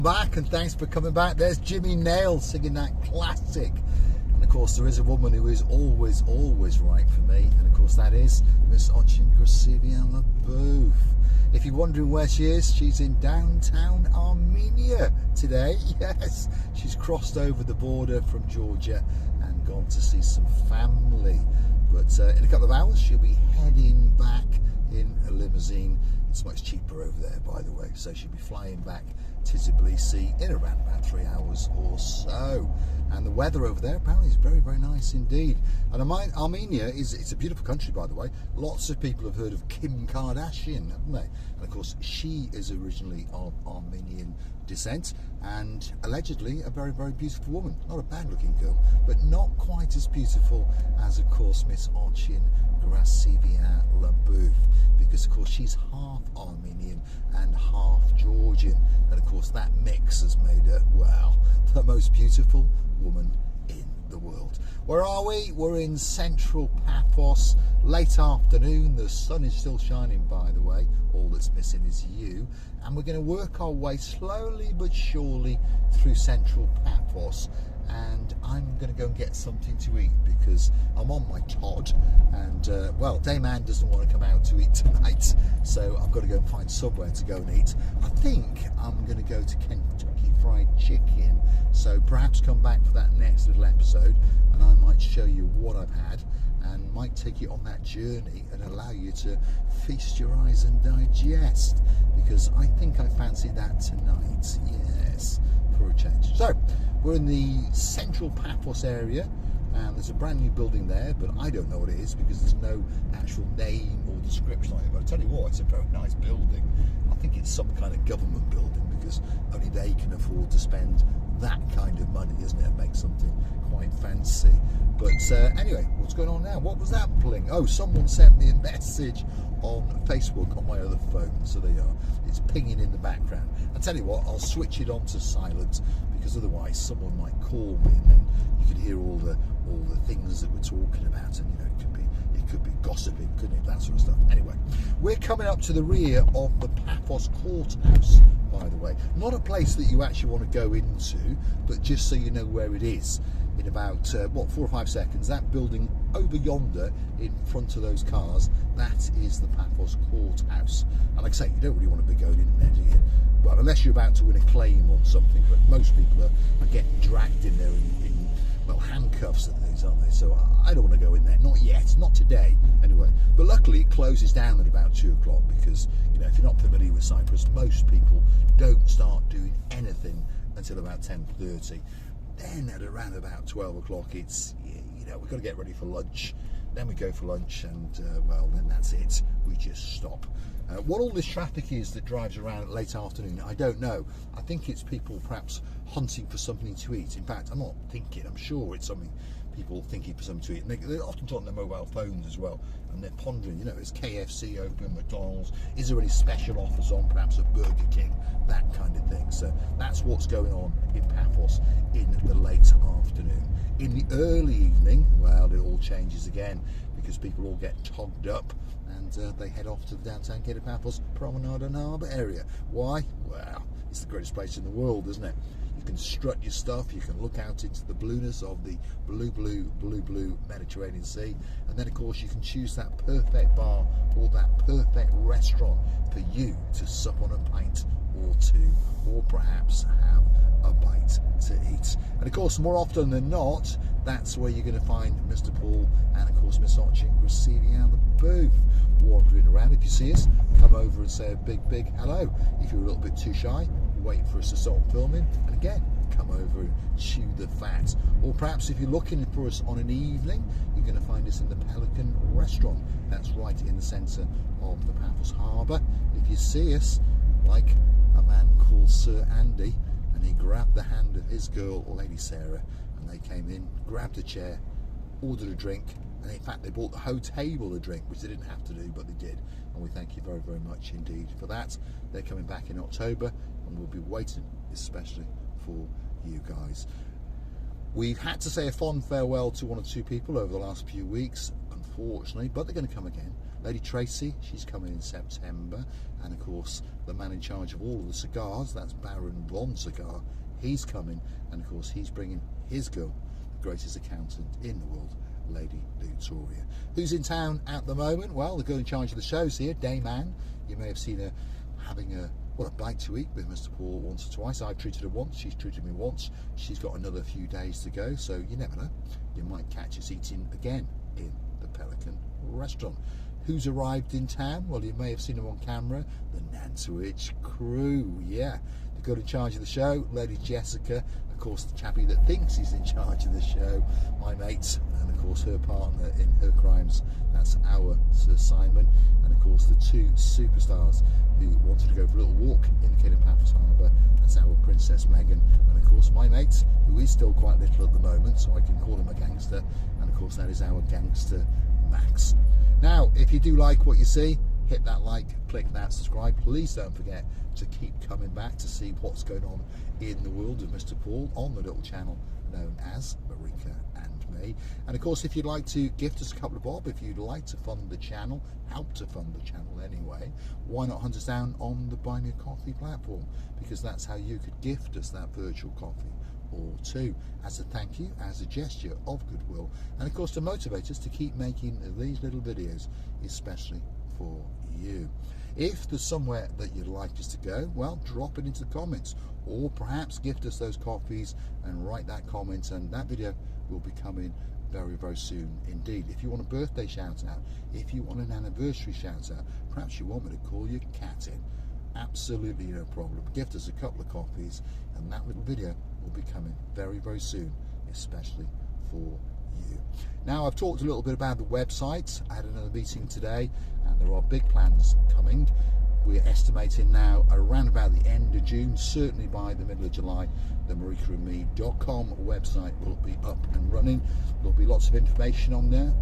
Back, and thanks for coming back. There's Jimmy Nail singing that classic, and of course there is a woman who is always right for me, and of course that is Miss Ochin Grasivian Laboof. If you're wondering where she is, she's in downtown Armenia today. Yes, she's crossed over the border from Georgia and gone to see some family, but in a couple of hours she'll be heading back in a limousine. It's much cheaper over there, by the way, so she'll be flying back to Tbilisi in around about 3 hours or so. And the weather over there apparently is very nice indeed. And Armenia it's a beautiful country, by the way. Lots of people have heard of Kim Kardashian, haven't they? And of course she is originally of Armenian descent and allegedly a very beautiful woman. Not a bad looking girl, but not quite as beautiful as of course Miss Ochin Grasivian Laboof, because of course she's half Armenian and half Georgian, and of course that mix has made her, well, the most beautiful woman in the world. Where are we? We're in central Paphos, late afternoon. The sun is still shining, by the way. All that's missing is you. And we're going to work our way slowly but surely through central Paphos, and I'm going to go and get something to eat because I'm on my Todd, and well, Dame Anne doesn't want to come out to eat tonight, so I've got to go and find somewhere to go and eat. I think I'm going to go to Kentucky Fried Chicken, so perhaps come back for that next little episode and I might show you what I've had and might take you on that journey and allow you to feast your eyes and digest, because I think I fancy that tonight, yes, for a change. So we're in the central Paphos area, and there's a brand new building there, but I don't know what it is because there's no actual name or description on it. But I tell you what, it's a very nice building. I think it's some kind of government building because only they can afford to spend that kind of money, isn't it? Make something quite fancy. But anyway, what's going on now? What was that pling? Oh, someone sent me a message on Facebook on my other phone, so there you are. It's pinging in the background. I tell you what, I'll switch it on to silent because otherwise someone might call me and then you could hear all the things that we're talking about, and you know, it could be gossiping, couldn't it? That sort of stuff. Anyway, we're coming up to the rear of the Paphos Courthouse, by the way. Not a place that you actually want to go into, but just so you know where it is. In about, 4 or 5 seconds, that building over yonder in front of those cars, that is the Paphos Courthouse. And like I say, you don't really want to be going in there, do you? Well, unless you're about to win a claim on something, but most people are getting dragged in there in handcuffs and things, aren't they? So I don't want to go in there, not yet, not today anyway. But luckily it closes down at about 2 o'clock because, you know, if you're not familiar with Cyprus, most people don't start doing anything until about 10:30. Then at around about 12 o'clock, it's, you know, we've got to get ready for lunch. Then we go for lunch and, well, then that's it. We just stop. What all this traffic is that drives around at late afternoon, I don't know. I think it's people perhaps hunting for something to eat. In fact, I'm not thinking, I'm sure it's something people thinking for something to eat. And they're often on their mobile phones as well, and they're pondering, you know, is KFC open, McDonald's, is there any special offers on, perhaps at Burger King, that kind of thing. So that's what's going on in Paphos in the late afternoon. In the early evening, well, it all changes again because people all get togged up and they head off to the downtown Gate of Paphos Promenade and Harbour area. Why? Well, it's the greatest place in the world, isn't it? You can strut your stuff, you can look out into the blueness of the blue Mediterranean Sea, and then of course you can choose that perfect bar or that perfect restaurant for you to sup on a pint or two, or perhaps have a bite to eat. And of course, more often than not, that's where you're going to find Mr. Paul and of course Miss Ochin Grasivian Laboof wandering around. If you see us, come over and say a big hello. If you're a little bit too shy, wait for us to start filming, and again, come over and chew the fat. Or perhaps if you're looking for us on an evening, you're going to find us in the Pelican restaurant. That's right in the centre of the Paphos Harbour. If you see us, like a man called Sir Andy, and he grabbed the hand of his girl, Lady Sarah, and they came in, grabbed a chair, ordered a drink, and in fact they bought the whole table a drink, which they didn't have to do, but they did, and we thank you very much indeed for that. They're coming back in October, and we'll be waiting especially for you guys. We've had to say a fond farewell to 1 or 2 people over the last few weeks, unfortunately, but they're going to come again. Lady Tracy, she's coming in September. And of course, the man in charge of all of the cigars, that's Baron Von Cigar, he's coming. And of course, he's bringing his girl, the greatest accountant in the world, Lady Victoria. Who's in town at the moment? Well, the girl in charge of the show's here, Dame Anne. You may have seen her having a bite to eat with Mr. Paul once or twice. I've treated her once, she's treated me once. She's got another few days to go, so you never know. You might catch us eating again in the Pelican restaurant. Who's arrived in town? Well, you may have seen them on camera, the Nantwich crew, yeah. The girl in charge of the show, Lady Jessica, of course the chappie that thinks he's in charge of the show, my mate, and of course her partner in her crimes, that's our Sir Simon, and of course the two superstars who wanted to go for a little walk in the Paphos Harbour, that's our Princess Meghan, and of course my mate, who is still quite little at the moment, so I can call him a gangster, and of course that is our gangster Max. Now, if you do like what you see, hit that like, click that subscribe. Please don't forget to keep coming back to see what's going on in the world of Mr. Paul on the little channel known as Marika and Me. And of course, if you'd like to gift us a couple of bob, if you'd like to fund the channel, help to fund the channel anyway, why not hunt us down on the Buy Me a Coffee platform? Because that's how you could gift us that virtual coffee or two as a thank you, as a gesture of goodwill, and of course to motivate us to keep making these little videos, especially for you. If there's somewhere that you'd like us to go, well, drop it into the comments, or perhaps gift us those coffees and write that comment, and that video will be coming very, very soon indeed. If you want a birthday shout out, if you want an anniversary shout out, perhaps you want me to call your cat in, absolutely no problem. Gift us a couple of coffees and that little video will be coming very, very soon, especially for you. Now, I've talked a little bit about the website. I had another meeting today and there are big plans coming. We're estimating now around about the end of June, certainly by the middle of July, the marikaandme.com website will be up and running. There'll be lots of information on there.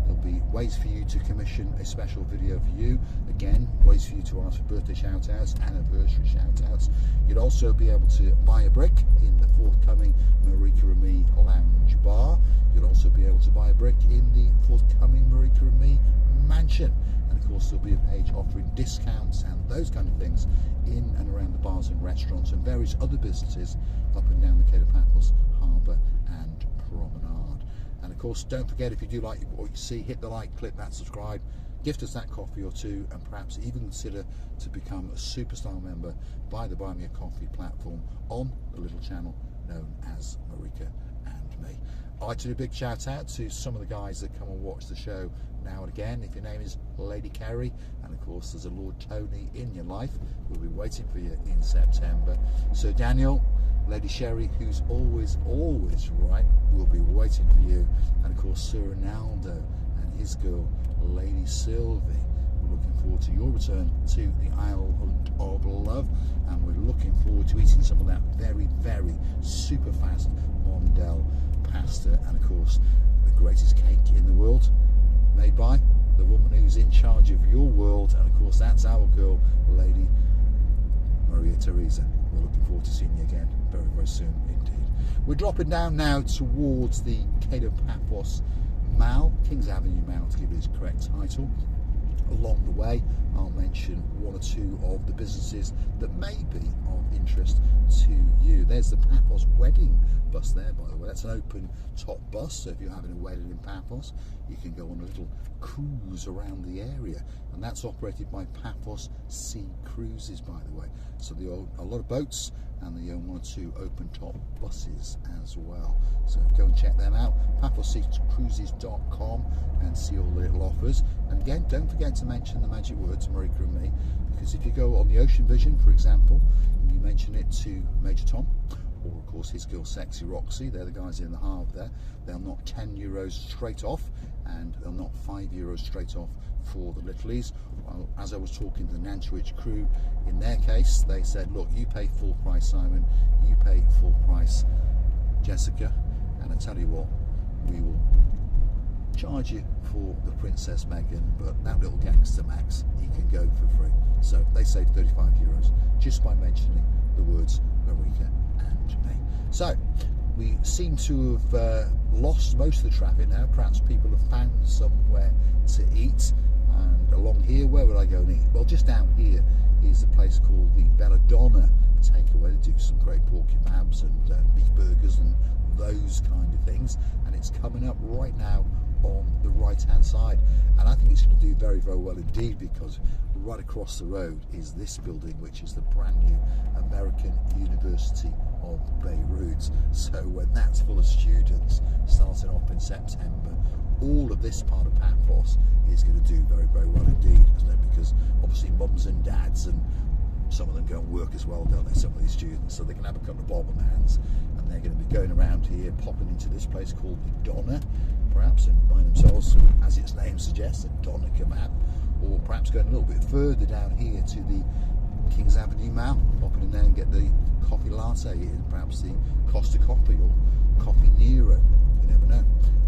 There'll be ways for you to commission a special video for you. Again, ways for you to ask for birthday shout-outs, anniversary shout-outs. You'd also be able to buy a brick in the forthcoming Marika and Me Lounge Bar. You'll also be able to buy a brick in the forthcoming Marika and Me Mansion. And of course, there'll be a page offering discounts and those kind of things in and around the bars and restaurants and various other businesses up and down the Paphos Harbour and Promenade. And of course, don't forget, if you do like what you see, hit the like, click that subscribe, gift us that coffee or two, and perhaps even consider to become a superstar member by the Buy Me a Coffee platform on the little channel known as Marika and Me. I'd like to do a big shout out to some of the guys that come and watch the show now and again. If your name is Lady Kerry, and of course there's a Lord Tony in your life, we'll be waiting for you in September. So Daniel, Lady Sherry, who's always right, will be waiting for you. And of course Sir Ronaldo and his girl, Lady Sylvie. We're looking forward to your return to the Island of Love, and we're looking forward to eating some of that very, very super fast Mondel pasta, and of course the greatest cake in the world, made by the woman who's in charge of your world, and of course that's our girl, Lady Maria Teresa. We're looking forward to seeing you again very, very soon indeed. We're dropping down now towards the Paphos Mall, Kings Avenue Mall to give it its correct title. Along the way, I'll mention one or two of the businesses that may be of interest to you. There's the Paphos wedding bus there, by the way. That's an open top bus, so if you're having a wedding in Paphos, you can go on a little cruise around the area, and that's operated by Paphos Sea Cruises, by the way. So they own a lot of boats, and they own one or two open top buses as well. So go and check them out, paphosseacruises.com, and see all the little offers. And again, don't forget to mention the magic words Marika and Me, because if you go on the Ocean Vision, for example, and you mention it to Major Tom, or of course his girl Sexy Roxy, they're the guys in the harbour there, they'll knock €10 straight off, and they'll knock €5 straight off for the Littlies. Well, as I was talking to the Nantwich crew, in their case, they said, look, you pay full price, Simon, you pay full price, Jessica, and I tell you what, we will charge you for the Princess Meghan, but that little gangster Max, he can go for free. So they saved €35 just by mentioning the words Marika and Me. So we seem to have lost most of the traffic now. Perhaps people have found somewhere to eat. And along here, where would I go and eat? Well, just down here is a place called the Belladonna Takeaway. They do some great pork kebabs and beef burgers and those kind of things. And it's coming up right now on the right hand side, and I think it's going to do very, very well indeed, because right across the road is this building, which is the brand new American University of Beirut. So when that's full of students starting off in September, all of this part of Paphos is going to do very, very well indeed, isn't it? Because obviously mums and dads, and some of them go and work as well, don't they, some of these students, so they can have a couple of bob on hands, and they're going to be going around here, popping into this place called the Donna, perhaps, and buying themselves, as its name suggests, a Donna kebab, or perhaps going a little bit further down here to the Kings Avenue Mall, popping in there and get the coffee latte, perhaps the Costa Coffee or Coffee Nero, you never know.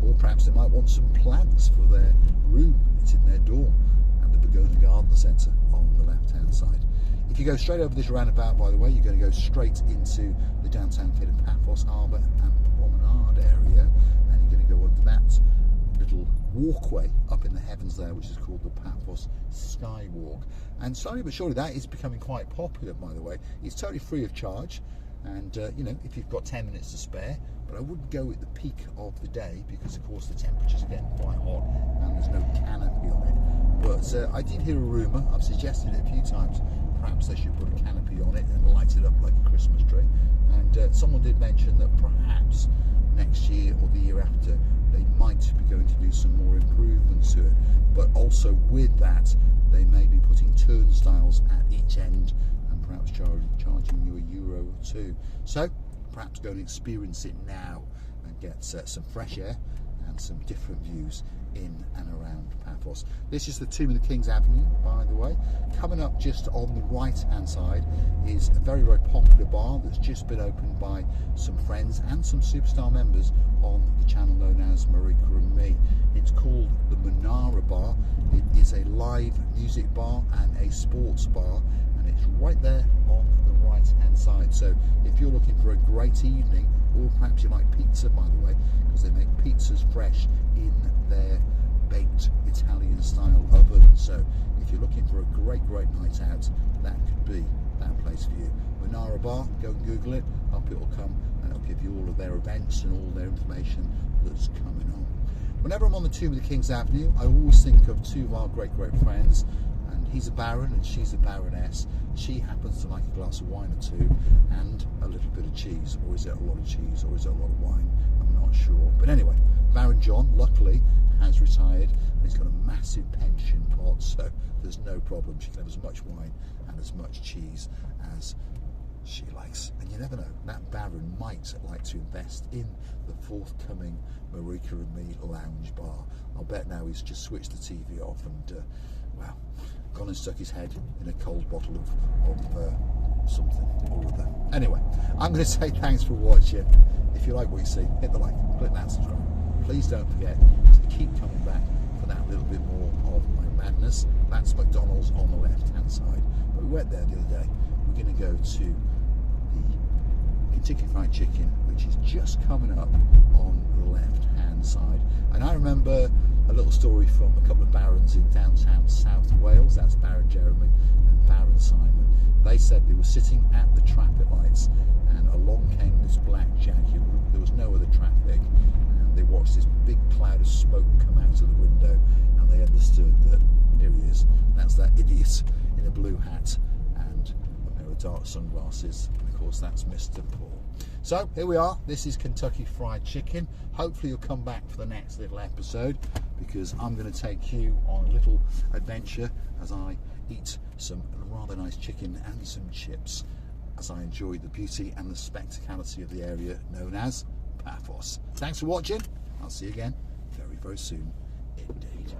Or perhaps they might want some plants for their room, it's in their dorm, at the Pagoda Garden Centre on the left hand side. If you go straight over this roundabout, by the way, you're going to go straight into the downtown kid of Paphos Harbour and Promenade area, and you're going to go under that little walkway up in the heavens there, which is called the Paphos Skywalk. And slowly but surely that is becoming quite popular, by the way. It's totally free of charge, and you know, if you've got 10 minutes to spare, but I wouldn't go at the peak of the day, because of course the temperatures are getting quite hot and there's no canopy on it. But I did hear a rumour, I've suggested it a few times, perhaps they should put a canopy on it and light it up like a Christmas tree. And someone did mention that perhaps next year or the year after they might be going to do some more improvements to it. But also with that, they may be putting turnstiles at each end and perhaps charging you €1 or two. So perhaps go and experience it now and get some fresh air and some different views in and around Paphos. This is the Tomb of the Kings Avenue, by the way. Coming up just on the right hand side is a very, very popular bar that's just been opened by some friends and some superstar members on the channel known as Marika and Me. It's called the Manara Bar. It is a live music bar and a sports bar, and it's right there on the right hand side. So if you're looking for a great evening, or perhaps you like pizza, by the way, because they make pizzas fresh in their baked Italian style oven. So if you're looking for a great, great night out, that could be that place for you. Manara Bar, go and Google it, up it will come, and it'll give you all of their events and all their information that's coming on. Whenever I'm on the Tomb of the Kings Avenue, I always think of two of our great, great friends, and he's a baron and she's a baroness. She happens to like a glass of wine or two and a little bit of cheese, or is it a lot of cheese, or is it a lot of wine? I'm not sure. But anyway, Baron John, luckily, has retired, and he's got a massive pension pot, so there's no problem. She can have as much wine and as much cheese as she likes. And you never know, that Baron might like to invest in the forthcoming Marika and Me lounge bar. I'll bet now he's just switched the TV off and, well, gone and stuck his head in a cold bottle of something or other. Anyway, I'm going to say thanks for watching. If you like what you see, hit the like, click that subscribe. Please don't forget to keep coming back for that little bit more of my madness. That's McDonald's on the left hand side. But we went there the other day. We're going to go to the Kentucky Fried Chicken, which is just coming up on the left hand side. And I remember a little story from a couple of barons in downtown South Wales. That's Baron Jeremy and Baron Simon. They said they were sitting at the traffic lights and along came this black Jaguar. There was no other traffic, and they watched this big cloud of smoke come out of the window, and they understood that here he is. That's that idiot in a blue hat and a pair of dark sunglasses. And of course that's Mr. Paul. So here we are. This is Kentucky Fried Chicken. Hopefully you'll come back for the next little episode, because I'm going to take you on a little adventure as I eat some rather nice chicken and some chips, as I enjoy the beauty and the spectacality of the area known as Paphos. Thanks for watching. I'll see you again very, very soon indeed.